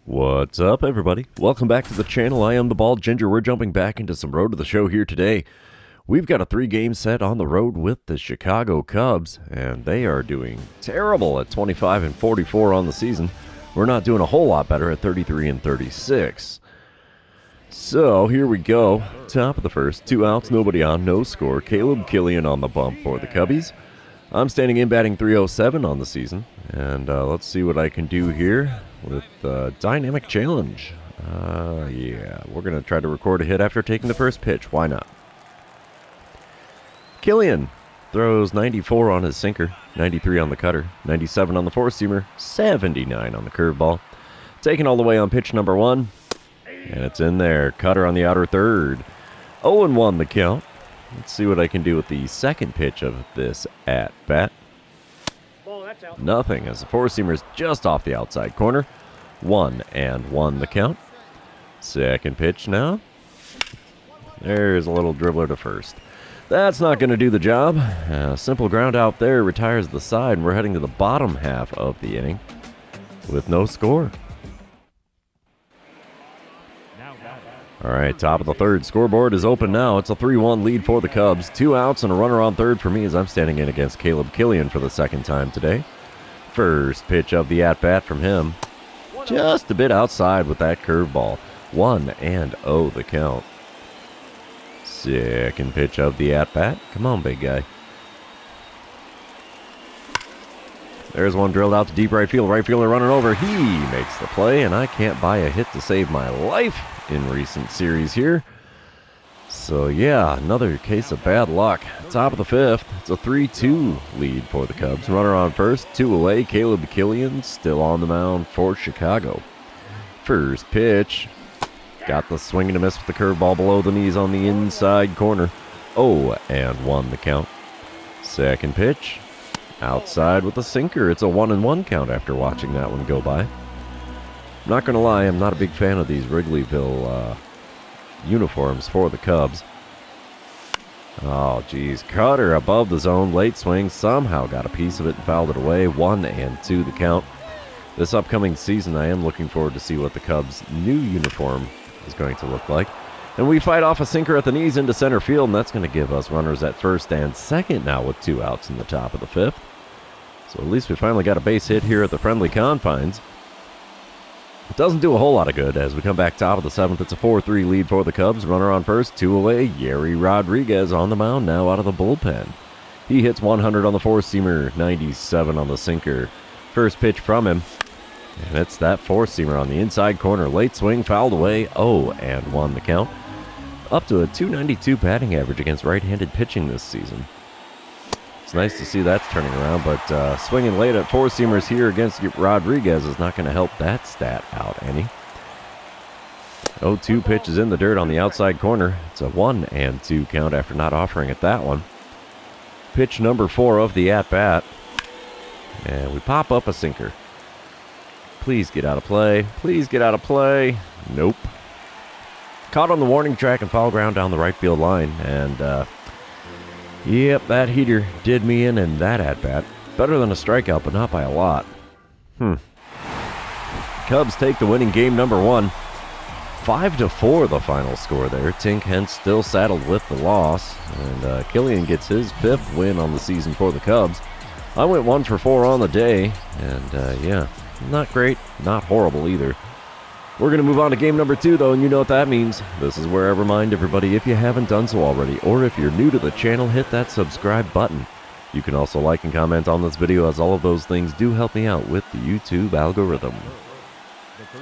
What's up, everybody? Welcome back to the channel. I am the Bald Ginger. We're jumping back into some Road to the Show here today. We've got a 3-game set on the road with the Chicago Cubs, and they are doing terrible at 25-44 on the season. We're not doing a whole lot better at 33-36. So here we go. Top of the first, 2 outs, nobody on, no score. Caleb Killian on the bump for the Cubbies. I'm standing in batting 307 on the season, and let's see what I can do here with Dynamic Challenge. Yeah, we're going to try to record a hit after taking the first pitch. Why not? Killian throws 94 on his sinker, 93 on the cutter, 97 on the four-seamer, 79 on the curveball. Taken all the way on pitch number 1, and it's in there. Cutter on the outer third. 0-1 the count. Let's see what I can do with the second pitch of this at-bat. Nothing, as the four-seamer's just off the outside corner. 1-1 the count. Second pitch now. There's a little dribbler to first. That's not going to do the job. Simple ground out there retires the side, and we're heading to the bottom half of the inning with no score. All right, top of the third. Scoreboard is open now. It's a 3-1 lead for the Cubs. 2 outs and a runner on third for me as I'm standing in against Caleb Killian for the second time today. First pitch of the at-bat from him. Just a bit outside with that curveball. 1-0 the count. Second pitch of the at-bat. Come on, big guy. There's one drilled out to deep right field. Right fielder running over. He makes the play, and I can't buy a hit to save my life in recent series here. So yeah, another case of bad luck. Top of the fifth. It's a 3-2 lead for the Cubs. Runner on first, 2 away. Caleb Killian still on the mound for Chicago. First pitch. Got the swing and a miss with the curveball below the knees on the inside corner. 0-1 the count. Second pitch. Outside with a sinker. It's a 1-1 count after watching that one go by. Not going to lie, I'm not a big fan of these Wrigleyville uniforms for the Cubs. Oh, geez. Cutter above the zone. Late swing. Somehow got a piece of it and fouled it away. 1-2 the count. This upcoming season, I am looking forward to see what the Cubs' new uniform is going to look like. And we fight off a sinker at the knees into center field, and that's going to give us runners at first and second now with 2 outs in the top of the fifth. So at least we finally got a base hit here at the friendly confines. It doesn't do a whole lot of good as we come back top of the seventh. It's a 4-3 lead for the Cubs. Runner on first, 2 away. Yerry Rodriguez on the mound now out of the bullpen. He hits 100 on the four-seamer, 97 on the sinker. First pitch from him, and it's that four-seamer on the inside corner. Late swing, fouled away. 0-1 the count. Up to a .292 batting average against right-handed pitching this season. It's nice to see that's turning around, but swinging late at four-seamers here against Rodriguez is not going to help that stat out any. 0-2 pitch is in the dirt on the outside corner. It's a 1-2 count after not offering it that one. Pitch number 4 of the at-bat. And we pop up a sinker. Please get out of play. Please get out of play. Nope. Caught on the warning track and foul ground down the right field line, and yep, that heater did me in that at-bat. Better than a strikeout, but not by a lot. Cubs take the winning game number 1. 5-4 the final score there. Tink Hence still saddled with the loss, and Killian gets his 5th win on the season for the Cubs. I went 1 for 4 on the day, and yeah, not great, not horrible either. We're going to move on to game number 2, though, and you know what that means. This is where I remind everybody, if you haven't done so already, or if you're new to the channel, hit that subscribe button. You can also like and comment on this video, as all of those things do help me out with the YouTube algorithm.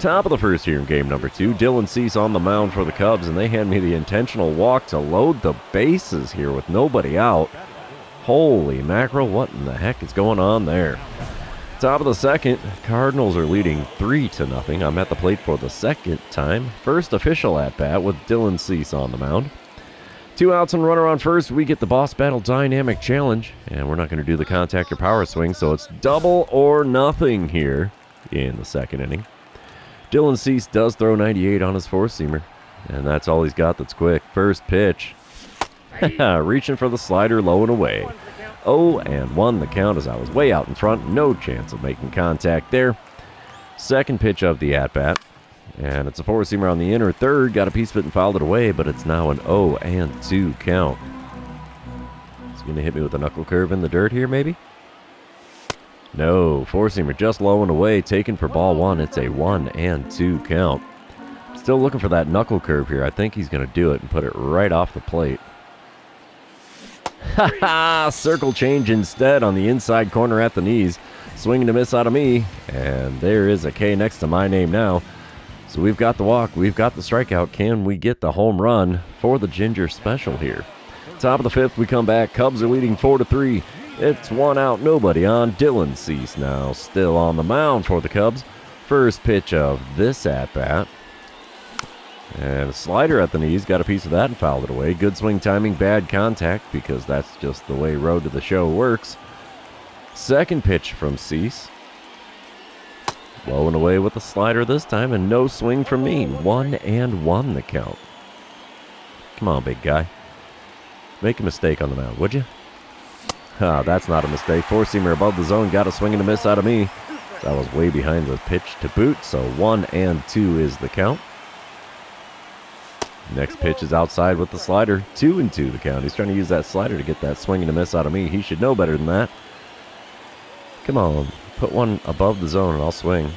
Top of the first here in game number 2, Dylan Cease on the mound for the Cubs, and they hand me the intentional walk to load the bases here with nobody out. Holy mackerel, what in the heck is going on there? Top of the second, Cardinals are leading 3-0. I'm at the plate for the second time. First official at-bat with Dylan Cease on the mound. 2 outs and runner on first. We get the Boss Battle Dynamic Challenge, and we're not going to do the contact or power swing, so it's double or nothing here in the second inning. Dylan Cease does throw 98 on his four-seamer, and that's all he's got that's quick. First pitch. Reaching for the slider, low and away. 0-1 the count as I was way out in front. No chance of making contact there. Second pitch of the at-bat. And it's a four-seamer on the inner third. Got a piece of it and fouled it away, but it's now an 0-2 count. Is he going to hit me with a knuckle curve in the dirt here, maybe? No, four-seamer just low and away, taken for ball one. It's a 1-2 count. Still looking for that knuckle curve here. I think he's going to do it and put it right off the plate. Ha ha! Circle change instead on the inside corner at the knees. Swinging to miss out of me. And there is a K next to my name now. So we've got the walk. We've got the strikeout. Can we get the home run for the Ginger special here? Top of the fifth, we come back. Cubs are leading 4-3. It's one out, nobody on. Dylan Cease now still on the mound for the Cubs. First pitch of this at-bat. And a slider at the knees, got a piece of that and fouled it away. Good swing timing, bad contact, because that's just the way Road to the Show works. Second pitch from Cease. Low and away with the slider this time, and no swing from me. 1-1 the count. Come on, big guy. Make a mistake on the mound, would you? That's not a mistake. Four-seamer above the zone, got a swing and a miss out of me. That was way behind the pitch to boot, so 1-2 is the count. Next pitch is outside with the slider. 2-2 the count. He's trying to use that slider to get that swing and a miss out of me. He should know better than that. Come on. Put one above the zone and I'll swing.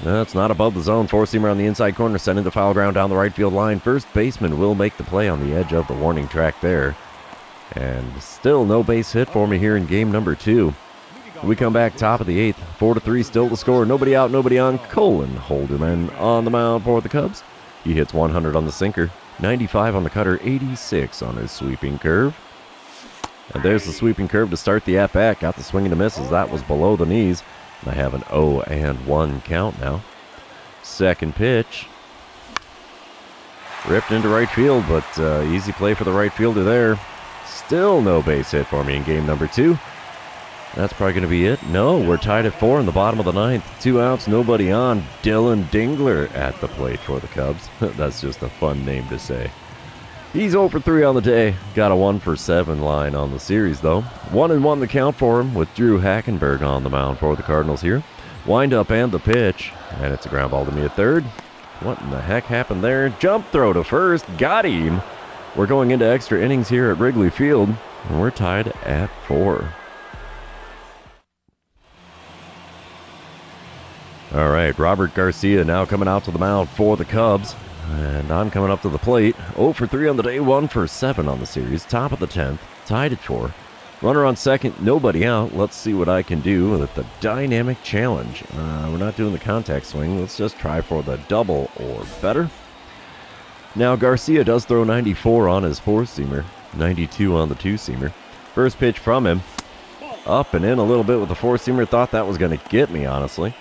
No, it's not above the zone. Four-seamer on the inside corner. Sent into foul ground down the right field line. First baseman will make the play on the edge of the warning track there. And still no base hit for me here in game number 2. We come back top of the 8th. 4-3 still the score. Nobody out, nobody on. Colin Holderman on the mound for the Cubs. He hits 100 on the sinker. 95 on the cutter. 86 on his sweeping curve. And there's the sweeping curve to start the at-bat. Got the swing and a miss as that was below the knees. And I have an 0-1 count now. Second pitch. Ripped into right field, but easy play for the right fielder there. Still no base hit for me in game number 2. That's probably going to be it. No, we're tied at 4 in the bottom of the 9th. 2 outs, nobody on. Dylan Dingler at the plate for the Cubs. That's just a fun name to say. He's 0 for 3 on the day. Got a 1 for 7 line on the series, though. 1-1 the count for him with Drew Hackenberg on the mound for the Cardinals here. Wind up and the pitch. And it's a ground ball to me at third. What in the heck happened there? Jump throw to first. Got him. We're going into extra innings here at Wrigley Field. And we're tied at 4. All right, Robert Garcia now coming out to the mound for the Cubs. And I'm coming up to the plate. 0 for 3 on the day, 1 for 7 on the series. Top of the 10th, tied at 4. Runner on second, nobody out. Let's see what I can do with the dynamic challenge. We're not doing the contact swing. Let's just try for the double or better. Now, Garcia does throw 94 on his four-seamer, 92 on the two-seamer. First pitch from him. Up and in a little bit with the four-seamer. Thought that was going to get me, honestly.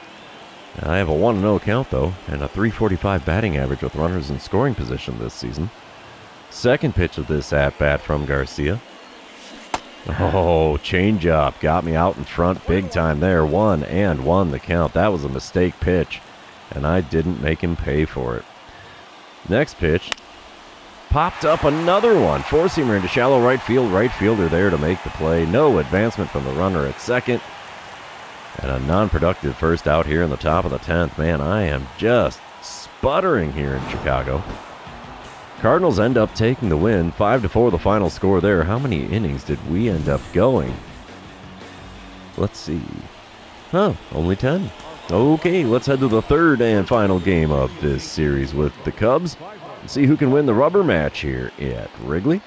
I have a 1-0 count, though, and a .345 batting average with runners in scoring position this season. Second pitch of this at-bat from Garcia. Oh, changeup. Got me out in front big time there. 1-1 the count. That was a mistake pitch, and I didn't make him pay for it. Next pitch. Popped up another one. Four-seamer into shallow right field. Right fielder there to make the play. No advancement from the runner at second. And a non-productive first out here in the top of the 10th. Man, I am just sputtering here in Chicago. Cardinals end up taking the win. 5-4 the final score there. How many innings did we end up going? Let's see. Only 10. Okay, let's head to the third and final game of this series with the Cubs. See who can win the rubber match here at Wrigley.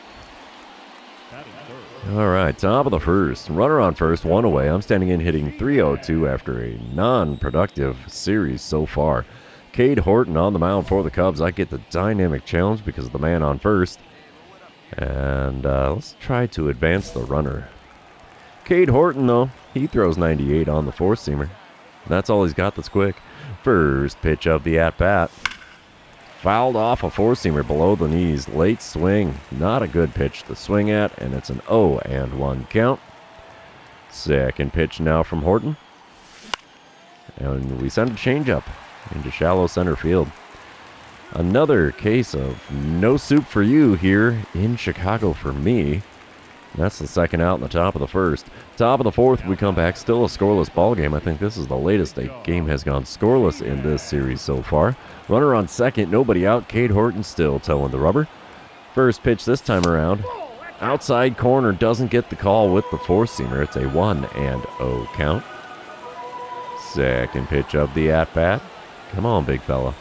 All right, top of the first. Runner on first, 1 away. I'm standing in hitting .302 after a non-productive series so far. Cade Horton on the mound for the Cubs. I get the dynamic challenge because of the man on first. And let's try to advance the runner. Cade Horton, though, he throws 98 on the four-seamer. That's all he's got that's quick. First pitch of the at-bat. Fouled off a four-seamer below the knees. Late swing. Not a good pitch to swing at, and it's an 0-1 count. Second pitch now from Horton. And we send a changeup into shallow center field. Another case of no soup for you here in Chicago for me. That's the second out in the top of the first. Top of the fourth, we come back. Still a scoreless ball game. I think this is the latest a game has gone scoreless in this series so far. Runner on second, nobody out. Cade Horton still towing the rubber. First pitch this time around. Outside corner, doesn't get the call with the four-seamer. It's a 1-0 count. Second pitch of the at-bat. Come on, big fella.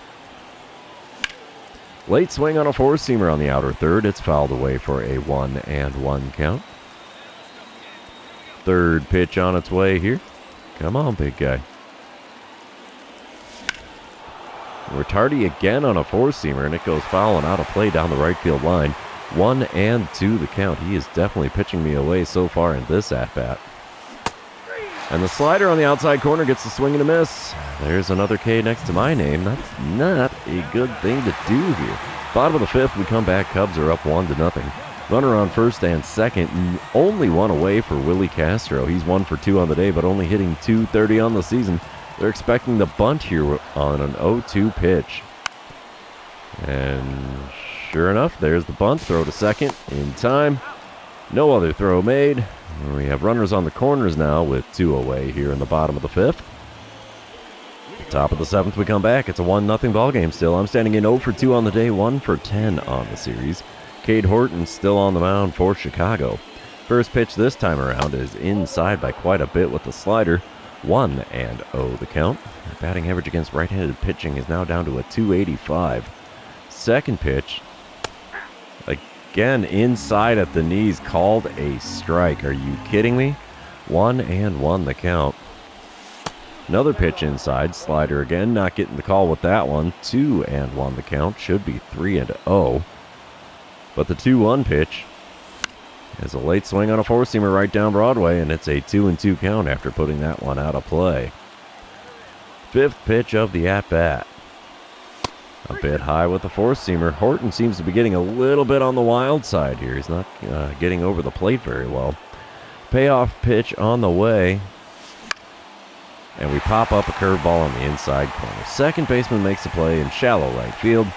Late swing on a four-seamer on the outer third. It's fouled away for a 1-1 count. Third pitch on its way here. Come on, big guy. We're tardy again on a four-seamer, and it goes foul and out of play down the right field line. 1-2 the count. He is definitely pitching me away so far in this at-bat. And the slider on the outside corner gets the swing and a miss. There's another K next to my name. That's not a good thing to do here. Bottom of the fifth, we come back. Cubs are up 1-0. Runner on first and second. Only one away for Willie Castro. He's 1 for 2 on the day, but only hitting .230 on the season. They're expecting the bunt here on an 0-2 pitch. And sure enough, there's the bunt. Throw to second in time. No other throw made. We have runners on the corners now with 2 away here in the bottom of the fifth. Top of the seventh, we come back. It's a 1-0 ball game still. I'm standing in 0 for 2 on the day, 1 for 10 on the series. Cade Horton still on the mound for Chicago. First pitch this time around is inside by quite a bit with the slider. 1-0 the count. Our batting average against right-handed pitching is now down to a .285. Second pitch. Again, inside at the knees, called a strike. Are you kidding me? 1-1 the count. Another pitch inside, slider again, not getting the call with that one. 2-1 the count, should be 3-0. But the 2-1 pitch is a late swing on a four-seamer right down Broadway, and it's a 2-2 count after putting that one out of play. Fifth pitch of the at-bat. A bit high with the four-seamer. Horton seems to be getting a little bit on the wild side here. He's not getting over the plate very well. Payoff pitch on the way. And we pop up a curveball on the inside corner. Second baseman makes the play in shallow right field.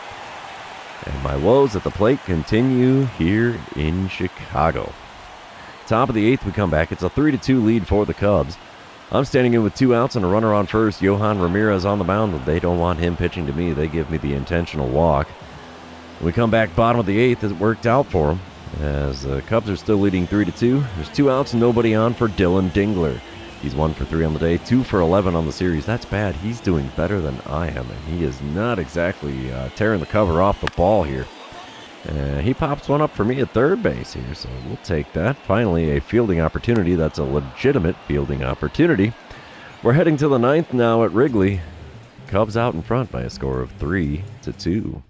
And my woes at the plate continue here in Chicago. Top of the eighth, we come back. It's a 3-2 lead for the Cubs. I'm standing in with 2 outs and a runner on first. Johan Ramirez on the mound. They don't want him pitching to me. They give me the intentional walk. We come back bottom of the eighth. It worked out for them as the Cubs are still leading 3-2. There's 2 outs and nobody on for Dylan Dingler. He's 1 for 3 on the day, 2 for 11 on the series. That's bad. He's doing better than I am, and he is not exactly tearing the cover off the ball here. He pops one up for me at third base here, so we'll take that. Finally, a fielding opportunity. That's a legitimate fielding opportunity. We're heading to the ninth now at Wrigley. Cubs out in front by a score of 3-2.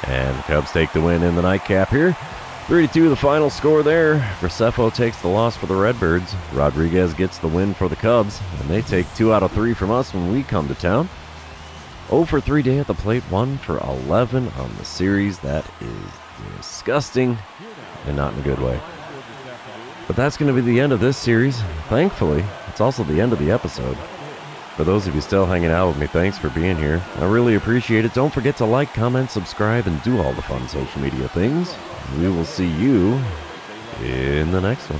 And the Cubs take the win in the nightcap here. 3-2 the final score there. Graceffo takes the loss for the Redbirds. Rodriguez gets the win for the Cubs, and they take 2 out of 3 from us when we come to town. 0 for 3 day at the plate, 1 for 11 on the series. That is disgusting and not in a good way. But that's going to be the end of this series. Thankfully, it's also the end of the episode. For those of you still hanging out with me, thanks for being here. I really appreciate it. Don't forget to like, comment, subscribe, and do all the fun social media things. We will see you in the next one.